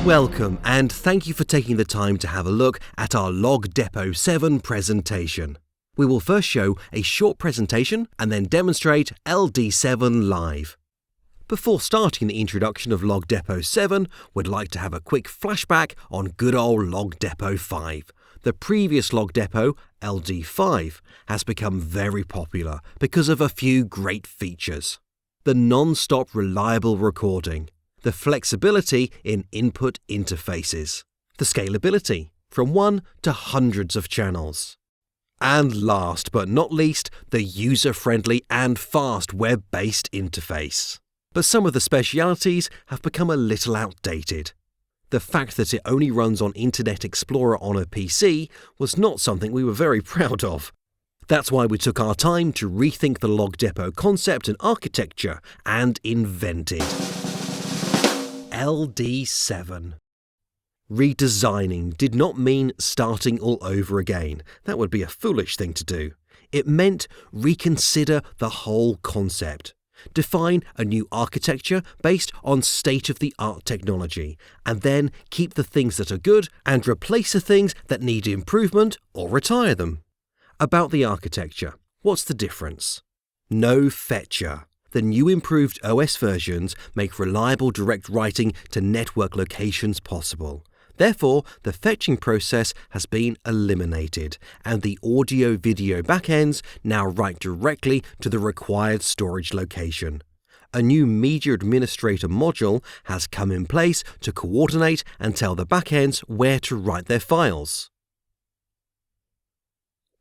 Welcome, and thank you for taking the time to have a look at our Logdepot 7 presentation. We will first show a short presentation and then demonstrate LD7 live. Before starting the introduction of Logdepot 7, we'd like to have a quick flashback on good old Logdepot 5. The previous Logdepot, LD5, has become very popular because of a few great features. The non-stop reliable recording, the flexibility in input interfaces, the scalability from 1 to hundreds of channels, and last but not least, the user-friendly and fast web-based interface. But some of the specialities have become a little outdated. The fact that it only runs on Internet Explorer on a PC was not something we were very proud of. That's why we took our time to rethink the Logdepot concept and architecture and invented LD7. Redesigning did not mean starting all over again. That would be a foolish thing to do. It meant reconsider the whole concept. Define a new architecture based on state-of-the-art technology, and then keep the things that are good and replace the things that need improvement or retire them. About the architecture, what's the difference? No fetcher. The new improved OS versions make reliable direct writing to network locations possible. Therefore, the fetching process has been eliminated, and the audio-video backends now write directly to the required storage location. A new Media Administrator module has come in place to coordinate and tell the backends where to write their files.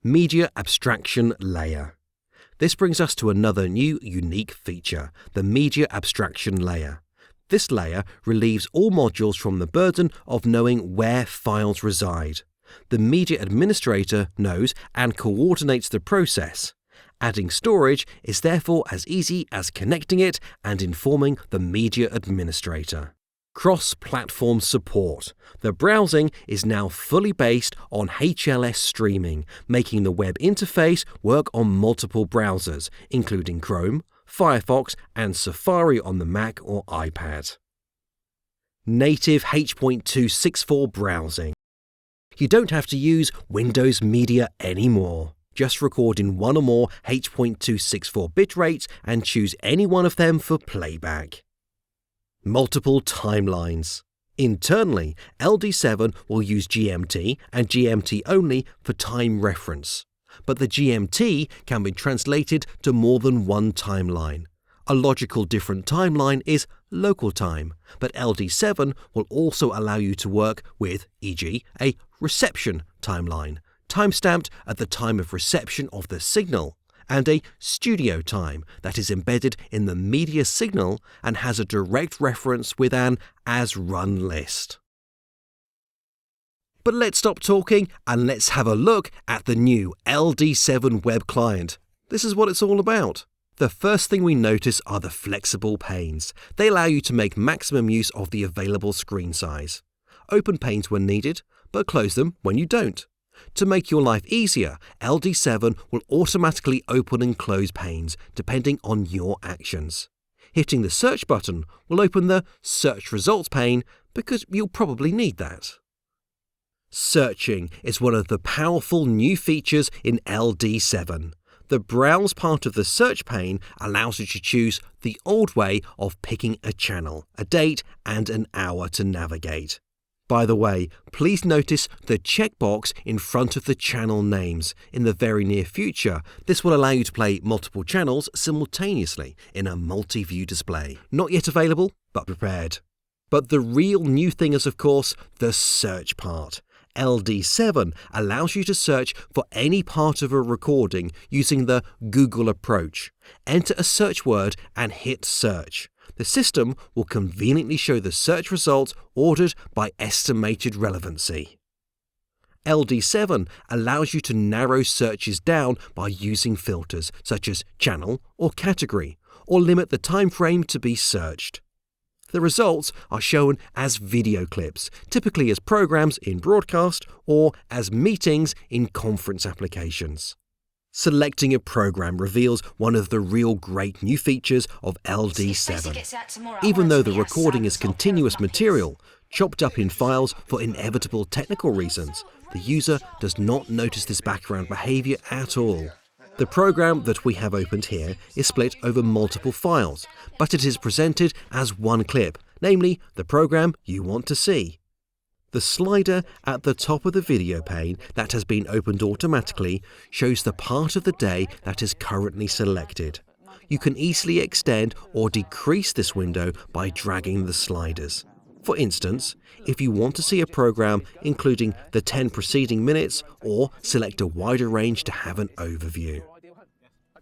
Media Abstraction Layer. This brings us to another new unique feature, the Media Abstraction Layer. This layer relieves all modules from the burden of knowing where files reside. The Media Administrator knows and coordinates the process. Adding storage is therefore as easy as connecting it and informing the Media Administrator. Cross-platform support. The browsing is now fully based on HLS streaming, making the web interface work on multiple browsers, including Chrome, Firefox, and Safari on the Mac or iPad. Native H.264 browsing. You don't have to use Windows Media anymore. Just record in one or more H.264 bitrates and choose any one of them for playback. Multiple timelines. Internally, LD7 will use GMT and GMT only for time reference. But the GMT can be translated to more than one timeline. A logical different timeline is local time, but LD7 will also allow you to work with, e.g., a reception timeline, timestamped at the time of reception of the signal, and a studio time that is embedded in the media signal and has a direct reference with an as-run list. But let's stop talking and let's have a look at the new LD7 web client. This is what it's all about. The first thing we notice are the flexible panes. They allow you to make maximum use of the available screen size. Open panes when needed, but close them when you don't. To make your life easier, LD7 will automatically open and close panes depending on your actions. Hitting the search button will open the search results pane because you'll probably need that. Searching is one of the powerful new features in LD7. The browse part of the search pane allows you to choose the old way of picking a channel, a date, and an hour to navigate. By the way, please notice the checkbox in front of the channel names. In the very near future, this will allow you to play multiple channels simultaneously in a multi-view display. Not yet available, but prepared. But the real new thing is, of course, the search part. LD7 allows you to search for any part of a recording using the Google approach. Enter a search word and hit search. The system will conveniently show the search results ordered by estimated relevancy. LD7 allows you to narrow searches down by using filters such as channel or category, or limit the time frame to be searched. The results are shown as video clips, typically as programs in broadcast or as meetings in conference applications. Selecting a program reveals one of the real great new features of LD7. Even though the recording is continuous material, chopped up in files for inevitable technical reasons, the user does not notice this background behavior at all. The program that we have opened here is split over multiple files, but it is presented as one clip, namely the program you want to see. The slider at the top of the video pane that has been opened automatically shows the part of the day that is currently selected. You can easily extend or decrease this window by dragging the sliders. For instance, if you want to see a program including the 10 preceding minutes, or select a wider range to have an overview.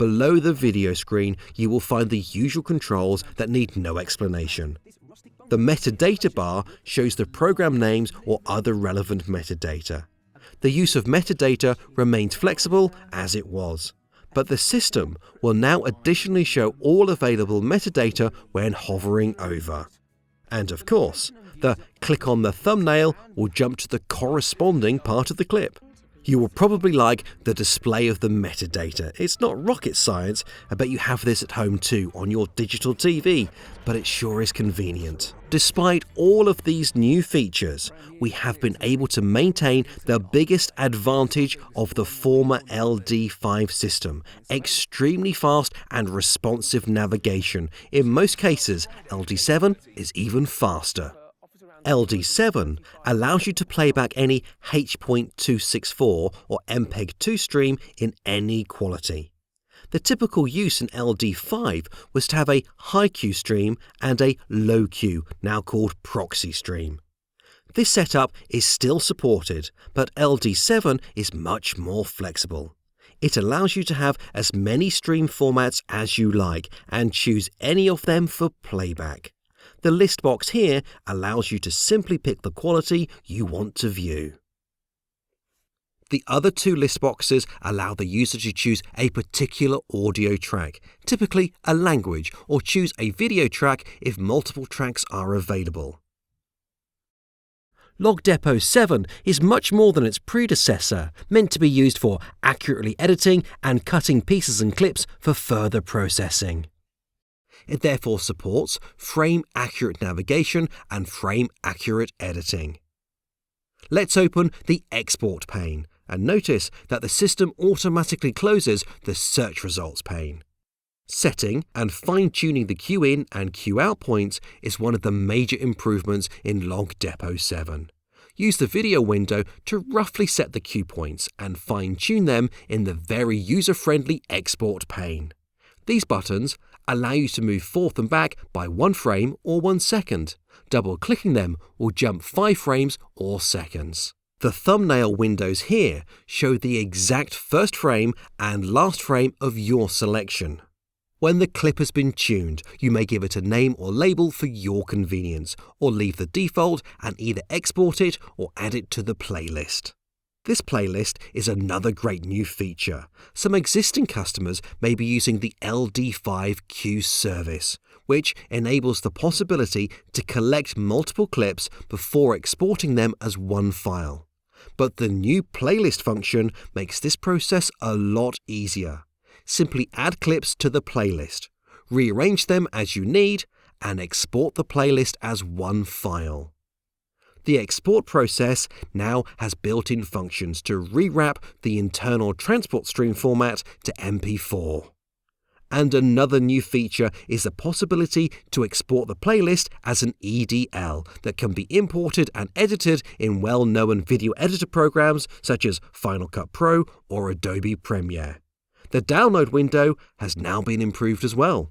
Below the video screen, you will find the usual controls that need no explanation. The metadata bar shows the program names or other relevant metadata. The use of metadata remains flexible as it was, but the system will now additionally show all available metadata when hovering over. And of course, the click on the thumbnail will jump to the corresponding part of the clip. You will probably like the display of the metadata. It's not rocket science. I bet you have this at home too on your digital TV, but it sure is convenient. Despite all of these new features, we have been able to maintain the biggest advantage of the former LD5 system: extremely fast and responsive navigation. In most cases, LD7 is even faster. LD7 allows you to play back any H.264 or MPEG-2 stream in any quality. The typical use in LD5 was to have a high Q stream and a low Q, now called proxy stream. This setup is still supported, but LD7 is much more flexible. It allows you to have as many stream formats as you like and choose any of them for playback. The list box here allows you to simply pick the quality you want to view. The other two list boxes allow the user to choose a particular audio track, typically a language, or choose a video track if multiple tracks are available. Logdepot 7 is much more than its predecessor, meant to be used for accurately editing and cutting pieces and clips for further processing. It therefore supports frame-accurate navigation and frame-accurate editing. Let's open the Export pane and notice that the system automatically closes the Search Results pane. Setting and fine-tuning the Q-in and Q-out points is one of the major improvements in Logdepot 7. Use the video window to roughly set the Q points and fine-tune them in the very user-friendly Export pane. These buttons allow you to move forth and back by 1 frame or 1 second. Double-clicking them will jump 5 frames or seconds. The thumbnail windows here show the exact first frame and last frame of your selection. When the clip has been tuned, you may give it a name or label for your convenience, or leave the default and either export it or add it to the playlist. This playlist is another great new feature. Some existing customers may be using the LD5Q service, which enables the possibility to collect multiple clips before exporting them as one file. But the new playlist function makes this process a lot easier. Simply add clips to the playlist, rearrange them as you need, and export the playlist as one file. The export process now has built-in functions to rewrap the internal transport stream format to MP4. And another new feature is the possibility to export the playlist as an EDL that can be imported and edited in well-known video editor programs such as Final Cut Pro or Adobe Premiere. The download window has now been improved as well.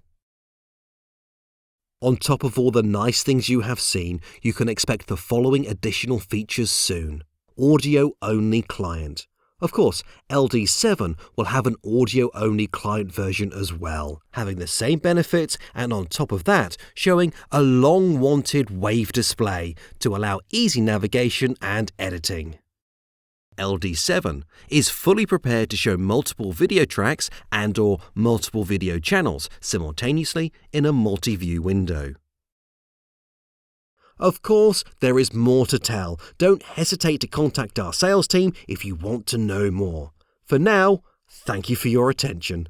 On top of all the nice things you have seen, you can expect the following additional features soon. Audio-only client. Of course, LD7 will have an audio-only client version as well, having the same benefits and on top of that, showing a long-wanted wave display to allow easy navigation and editing. LD7 is fully prepared to show multiple video tracks and/or multiple video channels simultaneously in a multi-view window. Of course, there is more to tell. Don't hesitate to contact our sales team if you want to know more. For now, Thank you for your attention.